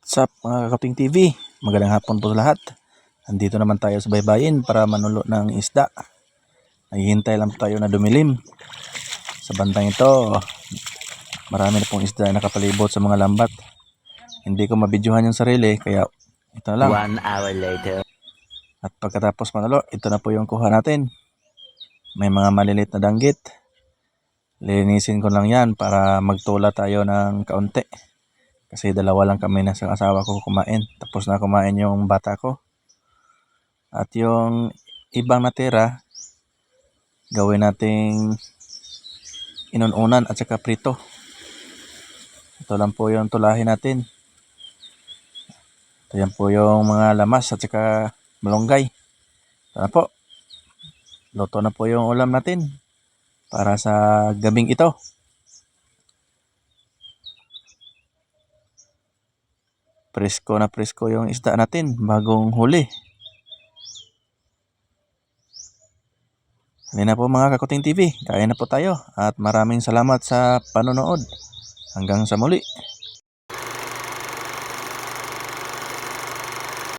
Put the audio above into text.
What's up mga Kakating TV? Magandang hapon po sa lahat. Andito naman tayo sa baybayin para manulo ng isda. Naghihintay lang tayo na dumilim. Sa bandang ito, marami na pong isda na nakapalibot sa mga lambat. Hindi ko mabidyohan yung sarili, kaya ito na lang. 1 hour later. At pagkatapos manulo, ito na po yung kuha natin. May mga maliliit na danggit. Linisin ko lang yan para magtula tayo ng kaunti. Kasi dalawa lang kami na sa asawa ko kumain. Tapos na kumain yung bata ko. At yung ibang natira, gawin nating inununan at saka prito. Ito lang po yung tulahin natin. Ito yan po yung mga lamas at saka malunggay. Ito na po. Luto na po yung ulam natin para sa gabing ito. Presko na presko yung isda natin, bagong huli. Halina po mga Kakuting TV, kain na po tayo at maraming salamat sa panonood. Hanggang sa muli.